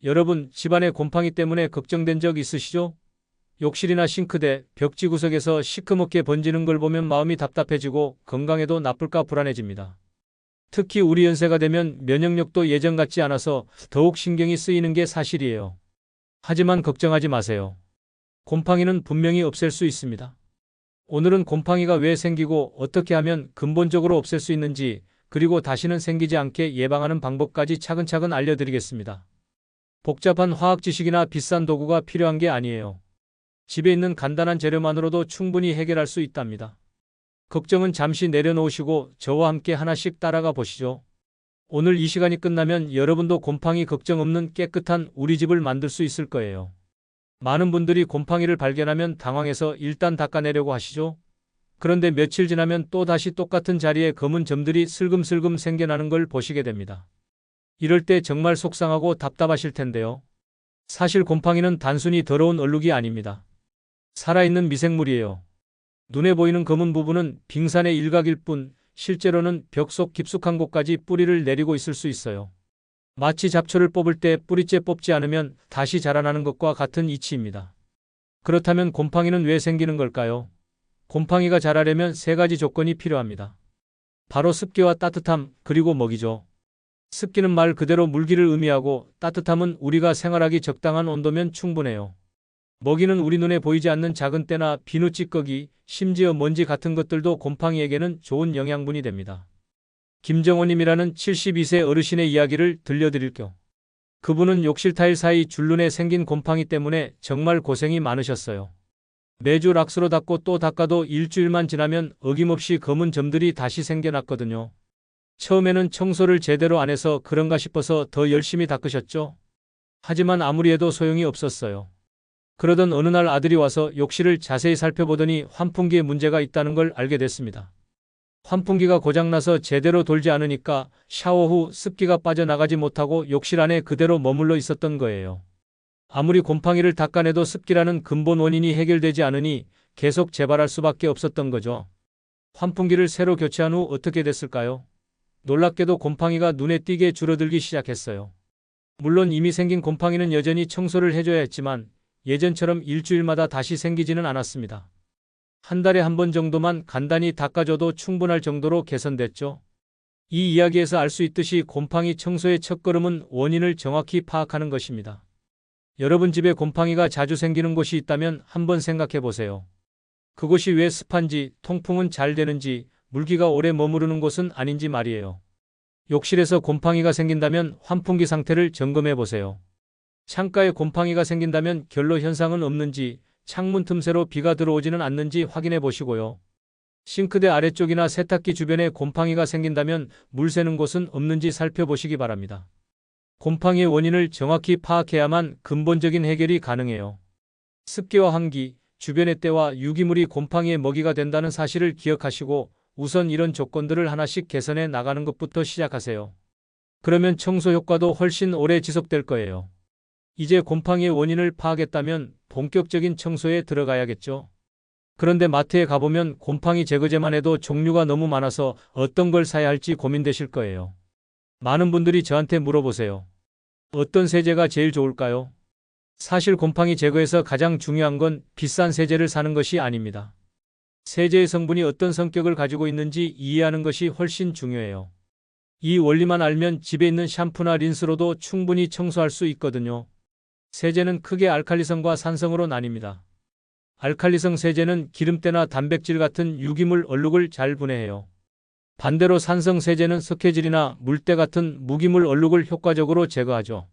여러분, 집안에 곰팡이 때문에 걱정된 적 있으시죠? 욕실이나 싱크대, 벽지 구석에서 시커멓게 번지는 걸 보면 마음이 답답해지고 건강에도 나쁠까 불안해집니다. 특히 우리 연세가 되면 면역력도 예전 같지 않아서 더욱 신경이 쓰이는 게 사실이에요. 하지만 걱정하지 마세요. 곰팡이는 분명히 없앨 수 있습니다. 오늘은 곰팡이가 왜 생기고 어떻게 하면 근본적으로 없앨 수 있는지, 그리고 다시는 생기지 않게 예방하는 방법까지 차근차근 알려드리겠습니다. 복잡한 화학 지식이나 비싼 도구가 필요한 게 아니에요. 집에 있는 간단한 재료만으로도 충분히 해결할 수 있답니다. 걱정은 잠시 내려놓으시고 저와 함께 하나씩 따라가 보시죠. 오늘 이 시간이 끝나면 여러분도 곰팡이 걱정 없는 깨끗한 우리 집을 만들 수 있을 거예요. 많은 분들이 곰팡이를 발견하면 당황해서 일단 닦아내려고 하시죠. 그런데 며칠 지나면 또 다시 똑같은 자리에 검은 점들이 슬금슬금 생겨나는 걸 보시게 됩니다. 이럴 때 정말 속상하고 답답하실 텐데요. 사실 곰팡이는 단순히 더러운 얼룩이 아닙니다. 살아있는 미생물이에요. 눈에 보이는 검은 부분은 빙산의 일각일 뿐 실제로는 벽 속 깊숙한 곳까지 뿌리를 내리고 있을 수 있어요. 마치 잡초를 뽑을 때 뿌리째 뽑지 않으면 다시 자라나는 것과 같은 이치입니다. 그렇다면 곰팡이는 왜 생기는 걸까요? 곰팡이가 자라려면 세 가지 조건이 필요합니다. 바로 습기와 따뜻함, 그리고 먹이죠. 습기는 말 그대로 물기를 의미하고 따뜻함은 우리가 생활하기 적당한 온도면 충분해요. 먹이는 우리 눈에 보이지 않는 작은 때나 비누 찌꺼기, 심지어 먼지 같은 것들도 곰팡이에게는 좋은 영양분이 됩니다. 김정호님이라는 72세 어르신의 이야기를 들려드릴게요. 그분은 욕실 타일 사이 줄눈에 생긴 곰팡이 때문에 정말 고생이 많으셨어요. 매주 락스로 닦고 또 닦아도 일주일만 지나면 어김없이 검은 점들이 다시 생겨났거든요. 처음에는 청소를 제대로 안 해서 그런가 싶어서 더 열심히 닦으셨죠. 하지만 아무리 해도 소용이 없었어요. 그러던 어느 날 아들이 와서 욕실을 자세히 살펴보더니 환풍기에 문제가 있다는 걸 알게 됐습니다. 환풍기가 고장나서 제대로 돌지 않으니까 샤워 후 습기가 빠져나가지 못하고 욕실 안에 그대로 머물러 있었던 거예요. 아무리 곰팡이를 닦아내도 습기라는 근본 원인이 해결되지 않으니 계속 재발할 수밖에 없었던 거죠. 환풍기를 새로 교체한 후 어떻게 됐을까요? 놀랍게도 곰팡이가 눈에 띄게 줄어들기 시작했어요. 물론 이미 생긴 곰팡이는 여전히 청소를 해줘야 했지만 예전처럼 일주일마다 다시 생기지는 않았습니다. 한 달에 한 번 정도만 간단히 닦아줘도 충분할 정도로 개선됐죠. 이 이야기에서 알 수 있듯이 곰팡이 청소의 첫걸음은 원인을 정확히 파악하는 것입니다. 여러분 집에 곰팡이가 자주 생기는 곳이 있다면 한번 생각해 보세요. 그곳이 왜 습한지, 통풍은 잘 되는지, 물기가 오래 머무르는 곳은 아닌지 말이에요. 욕실에서 곰팡이가 생긴다면 환풍기 상태를 점검해 보세요. 창가에 곰팡이가 생긴다면 결로 현상은 없는지, 창문 틈새로 비가 들어오지는 않는지 확인해 보시고요. 싱크대 아래쪽이나 세탁기 주변에 곰팡이가 생긴다면 물 새는 곳은 없는지 살펴보시기 바랍니다. 곰팡이의 원인을 정확히 파악해야만 근본적인 해결이 가능해요. 습기와 환기, 주변의 때와 유기물이 곰팡이의 먹이가 된다는 사실을 기억하시고 우선 이런 조건들을 하나씩 개선해 나가는 것부터 시작하세요. 그러면 청소 효과도 훨씬 오래 지속될 거예요. 이제 곰팡이의 원인을 파악했다면 본격적인 청소에 들어가야겠죠. 그런데 마트에 가보면 곰팡이 제거제만 해도 종류가 너무 많아서 어떤 걸 사야 할지 고민되실 거예요. 많은 분들이 저한테 물어보세요. 어떤 세제가 제일 좋을까요? 사실 곰팡이 제거에서 가장 중요한 건 비싼 세제를 사는 것이 아닙니다. 세제의 성분이 어떤 성격을 가지고 있는지 이해하는 것이 훨씬 중요해요. 이 원리만 알면 집에 있는 샴푸나 린스로도 충분히 청소할 수 있거든요. 세제는 크게 알칼리성과 산성으로 나뉩니다. 알칼리성 세제는 기름때나 단백질 같은 유기물 얼룩을 잘 분해해요. 반대로 산성 세제는 석회질이나 물때 같은 무기물 얼룩을 효과적으로 제거하죠.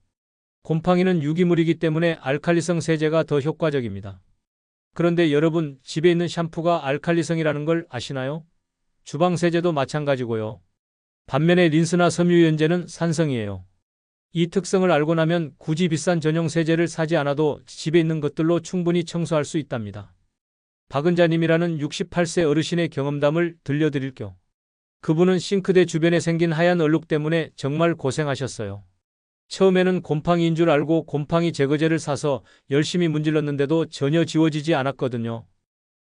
곰팡이는 유기물이기 때문에 알칼리성 세제가 더 효과적입니다. 그런데 여러분, 집에 있는 샴푸가 알칼리성이라는 걸 아시나요? 주방 세제도 마찬가지고요. 반면에 린스나 섬유유연제는 산성이에요. 이 특성을 알고 나면 굳이 비싼 전용 세제를 사지 않아도 집에 있는 것들로 충분히 청소할 수 있답니다. 박은자님이라는 68세 어르신의 경험담을 들려드릴게요. 그분은 싱크대 주변에 생긴 하얀 얼룩 때문에 정말 고생하셨어요. 처음에는 곰팡이인 줄 알고 곰팡이 제거제를 사서 열심히 문질렀는데도 전혀 지워지지 않았거든요.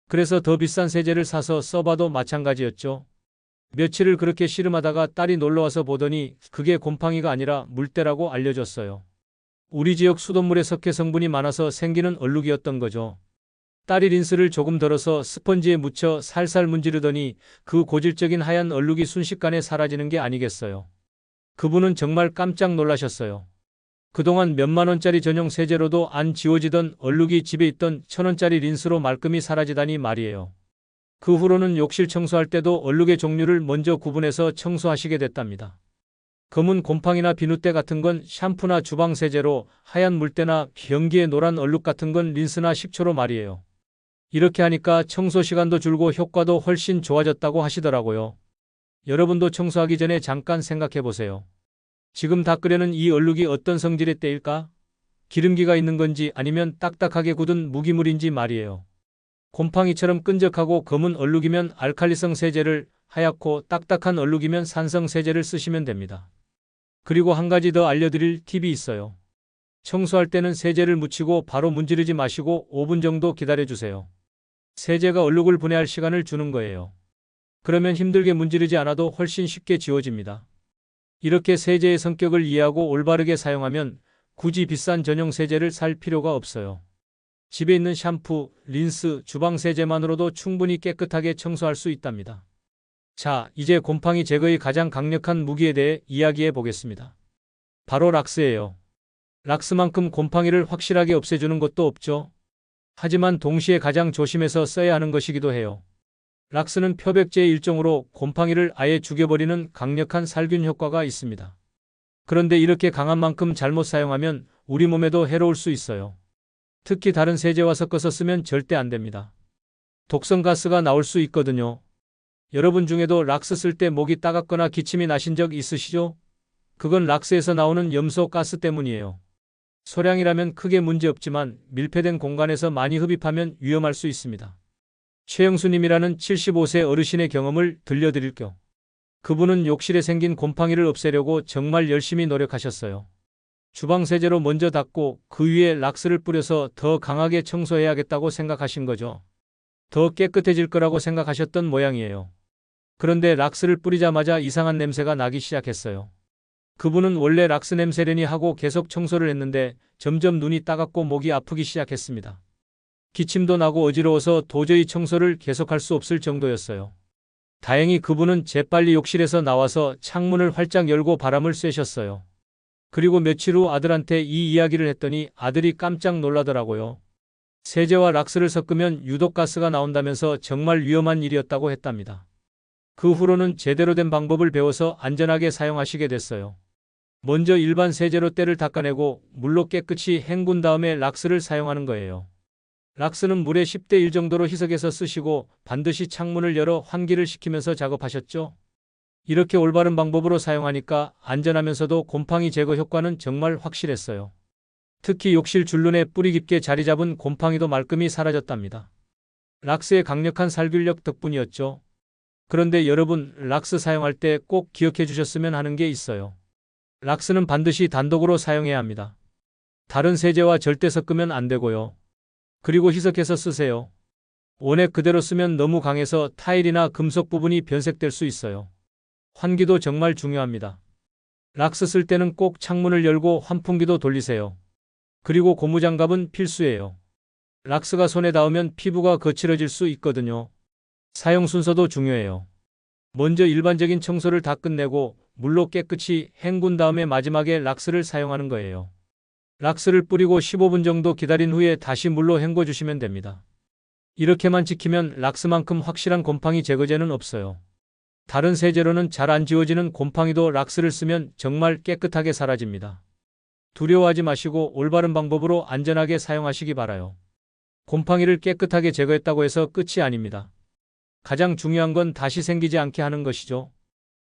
그래서 더 비싼 세제를 사서 써봐도 마찬가지였죠. 며칠을 그렇게 씨름하다가 딸이 놀러와서 보더니 그게 곰팡이가 아니라 물때라고 알려줬어요. 우리 지역 수돗물에 석회 성분이 많아서 생기는 얼룩이었던 거죠. 딸이 린스를 조금 덜어서 스펀지에 묻혀 살살 문지르더니 그 고질적인 하얀 얼룩이 순식간에 사라지는 게 아니겠어요. 그분은 정말 깜짝 놀라셨어요. 그동안 몇만 원짜리 전용 세제로도 안 지워지던 얼룩이 집에 있던 1,000원짜리 린스로 말끔히 사라지다니 말이에요. 그 후로는 욕실 청소할 때도 얼룩의 종류를 먼저 구분해서 청소하시게 됐답니다. 검은 곰팡이나 비누때 같은 건 샴푸나 주방 세제로, 하얀 물때나 변기에 노란 얼룩 같은 건 린스나 식초로 말이에요. 이렇게 하니까 청소 시간도 줄고 효과도 훨씬 좋아졌다고 하시더라고요. 여러분도 청소하기 전에 잠깐 생각해 보세요. 지금 닦으려는 이 얼룩이 어떤 성질의 때일까? 기름기가 있는 건지 아니면 딱딱하게 굳은 무기물인지 말이에요. 곰팡이처럼 끈적하고 검은 얼룩이면 알칼리성 세제를, 하얗고 딱딱한 얼룩이면 산성 세제를 쓰시면 됩니다. 그리고 한 가지 더 알려드릴 팁이 있어요. 청소할 때는 세제를 묻히고 바로 문지르지 마시고 5분 정도 기다려주세요. 세제가 얼룩을 분해할 시간을 주는 거예요. 그러면 힘들게 문지르지 않아도 훨씬 쉽게 지워집니다. 이렇게 세제의 성격을 이해하고 올바르게 사용하면 굳이 비싼 전용 세제를 살 필요가 없어요. 집에 있는 샴푸, 린스, 주방 세제만으로도 충분히 깨끗하게 청소할 수 있답니다. 자, 이제 곰팡이 제거의 가장 강력한 무기에 대해 이야기해 보겠습니다. 바로 락스예요. 락스만큼 곰팡이를 확실하게 없애주는 것도 없죠. 하지만 동시에 가장 조심해서 써야 하는 것이기도 해요. 락스는 표백제의 일종으로 곰팡이를 아예 죽여버리는 강력한 살균 효과가 있습니다. 그런데 이렇게 강한 만큼 잘못 사용하면 우리 몸에도 해로울 수 있어요. 특히 다른 세제와 섞어서 쓰면 절대 안 됩니다. 독성 가스가 나올 수 있거든요. 여러분 중에도 락스 쓸 때 목이 따갑거나 기침이 나신 적 있으시죠? 그건 락스에서 나오는 염소 가스 때문이에요. 소량이라면 크게 문제 없지만 밀폐된 공간에서 많이 흡입하면 위험할 수 있습니다. 최영수님이라는 75세 어르신의 경험을 들려드릴게요. 그분은 욕실에 생긴 곰팡이를 없애려고 정말 열심히 노력하셨어요. 주방 세제로 먼저 닦고 그 위에 락스를 뿌려서 더 강하게 청소해야겠다고 생각하신 거죠. 더 깨끗해질 거라고 생각하셨던 모양이에요. 그런데 락스를 뿌리자마자 이상한 냄새가 나기 시작했어요. 그분은 원래 락스 냄새려니 하고 계속 청소를 했는데 점점 눈이 따갑고 목이 아프기 시작했습니다. 기침도 나고 어지러워서 도저히 청소를 계속할 수 없을 정도였어요. 다행히 그분은 재빨리 욕실에서 나와서 창문을 활짝 열고 바람을 쐬셨어요. 그리고 며칠 후 아들한테 이 이야기를 했더니 아들이 깜짝 놀라더라고요. 세제와 락스를 섞으면 유독 가스가 나온다면서 정말 위험한 일이었다고 했답니다. 그 후로는 제대로 된 방법을 배워서 안전하게 사용하시게 됐어요. 먼저 일반 세제로 때를 닦아내고 물로 깨끗이 헹군 다음에 락스를 사용하는 거예요. 락스는 물에 10대 1 정도로 희석해서 쓰시고 반드시 창문을 열어 환기를 시키면서 작업하셨죠. 이렇게 올바른 방법으로 사용하니까 안전하면서도 곰팡이 제거 효과는 정말 확실했어요. 특히 욕실 줄눈에 뿌리 깊게 자리 잡은 곰팡이도 말끔히 사라졌답니다. 락스의 강력한 살균력 덕분이었죠. 그런데 여러분, 락스 사용할 때 꼭 기억해 주셨으면 하는 게 있어요. 락스는 반드시 단독으로 사용해야 합니다. 다른 세제와 절대 섞으면 안 되고요. 그리고 희석해서 쓰세요. 원액 그대로 쓰면 너무 강해서 타일이나 금속 부분이 변색될 수 있어요. 환기도 정말 중요합니다. 락스 쓸 때는 꼭 창문을 열고 환풍기도 돌리세요. 그리고 고무장갑은 필수예요. 락스가 손에 닿으면 피부가 거칠어질 수 있거든요. 사용 순서도 중요해요. 먼저 일반적인 청소를 다 끝내고 물로 깨끗이 헹군 다음에 마지막에 락스를 사용하는 거예요. 락스를 뿌리고 15분 정도 기다린 후에 다시 물로 헹궈주시면 됩니다. 이렇게만 지키면 락스만큼 확실한 곰팡이 제거제는 없어요. 다른 세제로는 잘 안 지워지는 곰팡이도 락스를 쓰면 정말 깨끗하게 사라집니다. 두려워하지 마시고 올바른 방법으로 안전하게 사용하시기 바라요. 곰팡이를 깨끗하게 제거했다고 해서 끝이 아닙니다. 가장 중요한 건 다시 생기지 않게 하는 것이죠.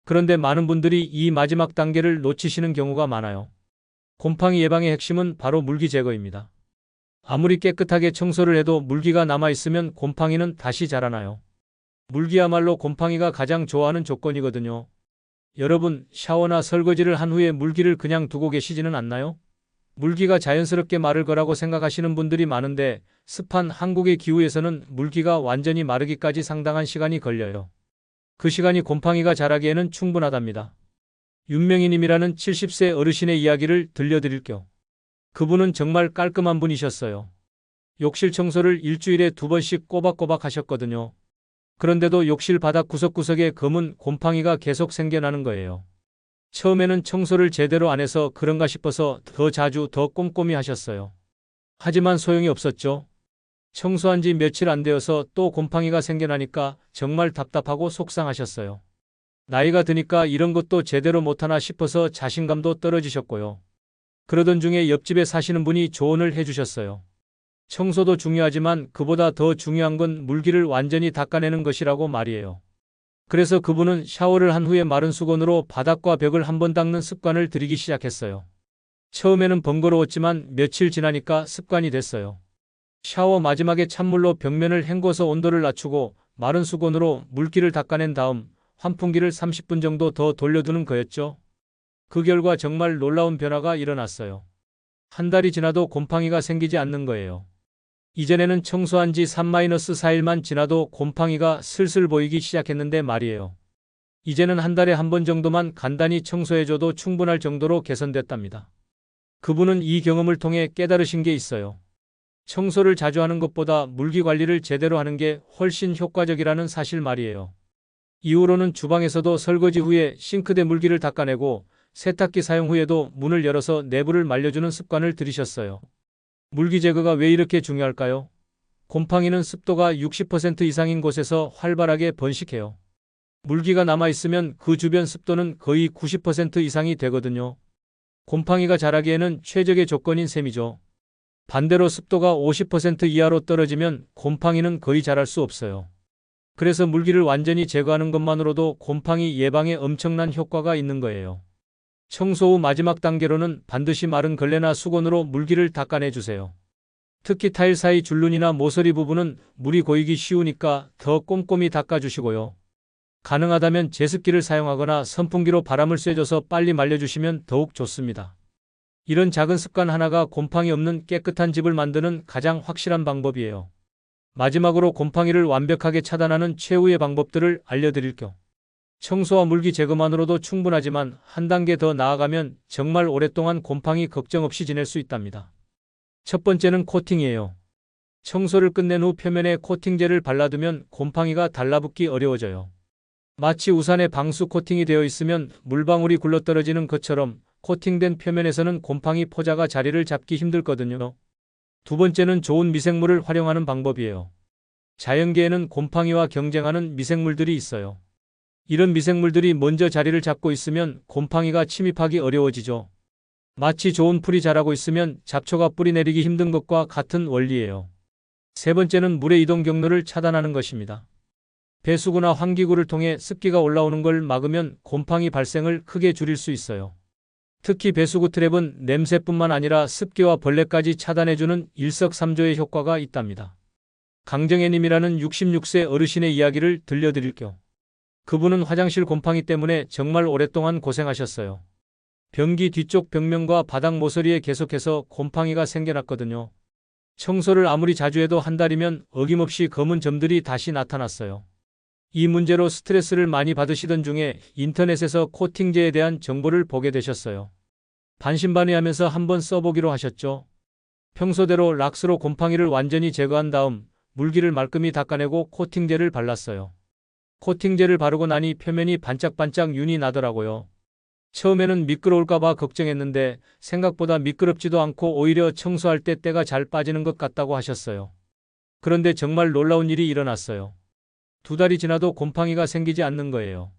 그런데 많은 분들이 이 마지막 단계를 놓치시는 경우가 많아요. 곰팡이 예방의 핵심은 바로 물기 제거입니다. 아무리 깨끗하게 청소를 해도 물기가 남아있으면 곰팡이는 다시 자라나요. 물기야말로 곰팡이가 가장 좋아하는 조건이거든요. 여러분, 샤워나 설거지를 한 후에 물기를 그냥 두고 계시지는 않나요? 물기가 자연스럽게 마를 거라고 생각하시는 분들이 많은데 습한 한국의 기후에서는 물기가 완전히 마르기까지 상당한 시간이 걸려요. 그 시간이 곰팡이가 자라기에는 충분하답니다. 윤명희님이라는 70세 어르신의 이야기를 들려드릴게요. 그분은 정말 깔끔한 분이셨어요. 욕실 청소를 일주일에 2번씩 꼬박꼬박 하셨거든요. 그런데도 욕실 바닥 구석구석에 검은 곰팡이가 계속 생겨나는 거예요. 처음에는 청소를 제대로 안 해서 그런가 싶어서 더 자주 더 꼼꼼히 하셨어요. 하지만 소용이 없었죠. 청소한 지 며칠 안 되어서 또 곰팡이가 생겨나니까 정말 답답하고 속상하셨어요. 나이가 드니까 이런 것도 제대로 못하나 싶어서 자신감도 떨어지셨고요. 그러던 중에 옆집에 사시는 분이 조언을 해주셨어요. 청소도 중요하지만 그보다 더 중요한 건 물기를 완전히 닦아내는 것이라고 말이에요. 그래서 그분은 샤워를 한 후에 마른 수건으로 바닥과 벽을 한번 닦는 습관을 들이기 시작했어요. 처음에는 번거로웠지만 며칠 지나니까 습관이 됐어요. 샤워 마지막에 찬물로 벽면을 헹궈서 온도를 낮추고 마른 수건으로 물기를 닦아낸 다음 환풍기를 30분 정도 더 돌려두는 거였죠. 그 결과 정말 놀라운 변화가 일어났어요. 한 달이 지나도 곰팡이가 생기지 않는 거예요. 이전에는 청소한 지 3-4일만 지나도 곰팡이가 슬슬 보이기 시작했는데 말이에요. 이제는 한 달에 한 번 정도만 간단히 청소해줘도 충분할 정도로 개선됐답니다. 그분은 이 경험을 통해 깨달으신 게 있어요. 청소를 자주 하는 것보다 물기 관리를 제대로 하는 게 훨씬 효과적이라는 사실 말이에요. 이후로는 주방에서도 설거지 후에 싱크대 물기를 닦아내고 세탁기 사용 후에도 문을 열어서 내부를 말려주는 습관을 들이셨어요. 물기 제거가 왜 이렇게 중요할까요? 곰팡이는 습도가 60% 이상인 곳에서 활발하게 번식해요. 물기가 남아있으면 그 주변 습도는 거의 90% 이상이 되거든요. 곰팡이가 자라기에는 최적의 조건인 셈이죠. 반대로 습도가 50% 이하로 떨어지면 곰팡이는 거의 자랄 수 없어요. 그래서 물기를 완전히 제거하는 것만으로도 곰팡이 예방에 엄청난 효과가 있는 거예요. 청소 후 마지막 단계로는 반드시 마른 걸레나 수건으로 물기를 닦아내 주세요. 특히 타일 사이 줄눈이나 모서리 부분은 물이 고이기 쉬우니까 더 꼼꼼히 닦아주시고요. 가능하다면 제습기를 사용하거나 선풍기로 바람을 쐬줘서 빨리 말려주시면 더욱 좋습니다. 이런 작은 습관 하나가 곰팡이 없는 깨끗한 집을 만드는 가장 확실한 방법이에요. 마지막으로 곰팡이를 완벽하게 차단하는 최후의 방법들을 알려드릴게요. 청소와 물기 제거만으로도 충분하지만 한 단계 더 나아가면 정말 오랫동안 곰팡이 걱정 없이 지낼 수 있답니다. 첫 번째는 코팅이에요. 청소를 끝낸 후 표면에 코팅제를 발라두면 곰팡이가 달라붙기 어려워져요. 마치 우산에 방수 코팅이 되어 있으면 물방울이 굴러떨어지는 것처럼 코팅된 표면에서는 곰팡이 포자가 자리를 잡기 힘들거든요. 두 번째는 좋은 미생물을 활용하는 방법이에요. 자연계에는 곰팡이와 경쟁하는 미생물들이 있어요. 이런 미생물들이 먼저 자리를 잡고 있으면 곰팡이가 침입하기 어려워지죠. 마치 좋은 풀이 자라고 있으면 잡초가 뿌리 내리기 힘든 것과 같은 원리예요. 세 번째는 물의 이동 경로를 차단하는 것입니다. 배수구나 환기구를 통해 습기가 올라오는 걸 막으면 곰팡이 발생을 크게 줄일 수 있어요. 특히 배수구 트랩은 냄새뿐만 아니라 습기와 벌레까지 차단해주는 일석삼조의 효과가 있답니다. 강정혜님이라는 66세 어르신의 이야기를 들려드릴게요. 그분은 화장실 곰팡이 때문에 정말 오랫동안 고생하셨어요. 변기 뒤쪽 벽면과 바닥 모서리에 계속해서 곰팡이가 생겨났거든요. 청소를 아무리 자주 해도 한 달이면 어김없이 검은 점들이 다시 나타났어요. 이 문제로 스트레스를 많이 받으시던 중에 인터넷에서 코팅제에 대한 정보를 보게 되셨어요. 반신반의하면서 한번 써보기로 하셨죠. 평소대로 락스로 곰팡이를 완전히 제거한 다음 물기를 말끔히 닦아내고 코팅제를 발랐어요. 코팅제를 바르고 나니 표면이 반짝반짝 윤이 나더라고요. 처음에는 미끄러울까봐 걱정했는데 생각보다 미끄럽지도 않고 오히려 청소할 때 때가 잘 빠지는 것 같다고 하셨어요. 그런데 정말 놀라운 일이 일어났어요. 2달이 지나도 곰팡이가 생기지 않는 거예요.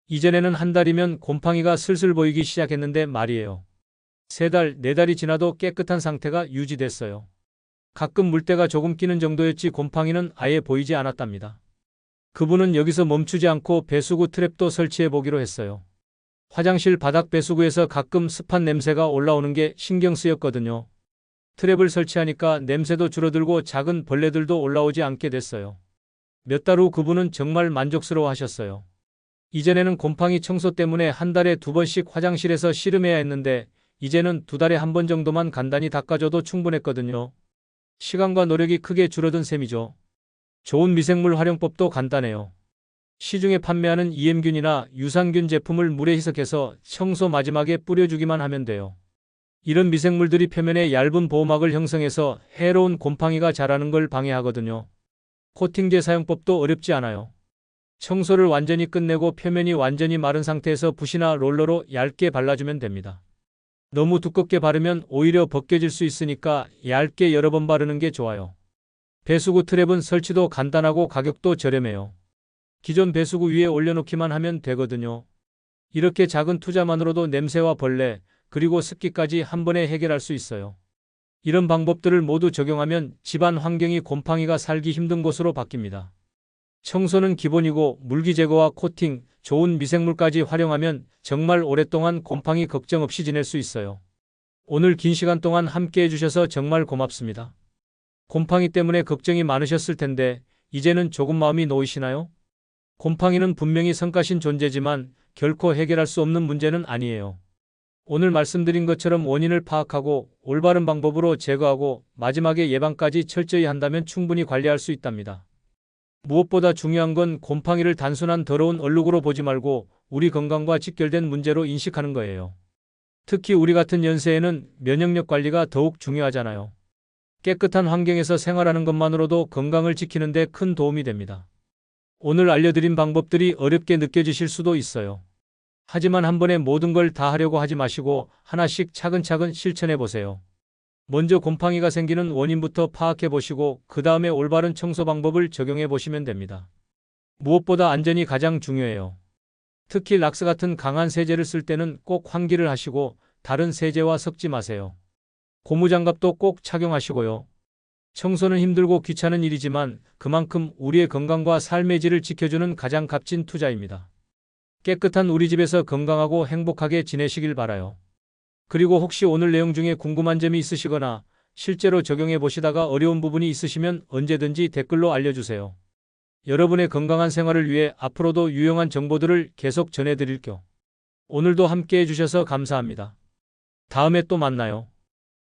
이전에는 한 달이면 곰팡이가 슬슬 보이기 시작했는데 말이에요. 3달, 4달이 지나도 깨끗한 상태가 유지됐어요. 가끔 물때가 조금 끼는 정도였지 곰팡이는 아예 보이지 않았답니다. 그분은 여기서 멈추지 않고 배수구 트랩도 설치해 보기로 했어요. 화장실 바닥 배수구에서 가끔 습한 냄새가 올라오는 게 신경 쓰였거든요. 트랩을 설치하니까 냄새도 줄어들고 작은 벌레들도 올라오지 않게 됐어요. 몇 달 후 그분은 정말 만족스러워 하셨어요. 이전에는 곰팡이 청소 때문에 한 달에 2번씩 화장실에서 씨름해야 했는데 이제는 2달에 1번 정도만 간단히 닦아줘도 충분했거든요. 시간과 노력이 크게 줄어든 셈이죠. 좋은 미생물 활용법도 간단해요. 시중에 판매하는 EM균이나 유산균 제품을 물에 희석해서 청소 마지막에 뿌려주기만 하면 돼요. 이런 미생물들이 표면에 얇은 보호막을 형성해서 해로운 곰팡이가 자라는 걸 방해하거든요. 코팅제 사용법도 어렵지 않아요. 청소를 완전히 끝내고 표면이 완전히 마른 상태에서 붓이나 롤러로 얇게 발라주면 됩니다. 너무 두껍게 바르면 오히려 벗겨질 수 있으니까 얇게 여러 번 바르는 게 좋아요. 배수구 트랩은 설치도 간단하고 가격도 저렴해요. 기존 배수구 위에 올려놓기만 하면 되거든요. 이렇게 작은 투자만으로도 냄새와 벌레, 그리고 습기까지 한 번에 해결할 수 있어요. 이런 방법들을 모두 적용하면 집안 환경이 곰팡이가 살기 힘든 곳으로 바뀝니다. 청소는 기본이고 물기 제거와 코팅, 좋은 미생물까지 활용하면 정말 오랫동안 곰팡이 걱정 없이 지낼 수 있어요. 오늘 긴 시간 동안 함께 해주셔서 정말 고맙습니다. 곰팡이 때문에 걱정이 많으셨을 텐데 이제는 조금 마음이 놓이시나요? 곰팡이는 분명히 성가신 존재지만 결코 해결할 수 없는 문제는 아니에요. 오늘 말씀드린 것처럼 원인을 파악하고 올바른 방법으로 제거하고 마지막에 예방까지 철저히 한다면 충분히 관리할 수 있답니다. 무엇보다 중요한 건 곰팡이를 단순한 더러운 얼룩으로 보지 말고 우리 건강과 직결된 문제로 인식하는 거예요. 특히 우리 같은 연세에는 면역력 관리가 더욱 중요하잖아요. 깨끗한 환경에서 생활하는 것만으로도 건강을 지키는 데 큰 도움이 됩니다. 오늘 알려드린 방법들이 어렵게 느껴지실 수도 있어요. 하지만 한 번에 모든 걸 다 하려고 하지 마시고 하나씩 차근차근 실천해 보세요. 먼저 곰팡이가 생기는 원인부터 파악해 보시고 그 다음에 올바른 청소 방법을 적용해 보시면 됩니다. 무엇보다 안전이 가장 중요해요. 특히 락스 같은 강한 세제를 쓸 때는 꼭 환기를 하시고 다른 세제와 섞지 마세요. 고무장갑도 꼭 착용하시고요. 청소는 힘들고 귀찮은 일이지만 그만큼 우리의 건강과 삶의 질을 지켜주는 가장 값진 투자입니다. 깨끗한 우리 집에서 건강하고 행복하게 지내시길 바라요. 그리고 혹시 오늘 내용 중에 궁금한 점이 있으시거나 실제로 적용해 보시다가 어려운 부분이 있으시면 언제든지 댓글로 알려주세요. 여러분의 건강한 생활을 위해 앞으로도 유용한 정보들을 계속 전해드릴게요. 오늘도 함께 해주셔서 감사합니다. 다음에 또 만나요.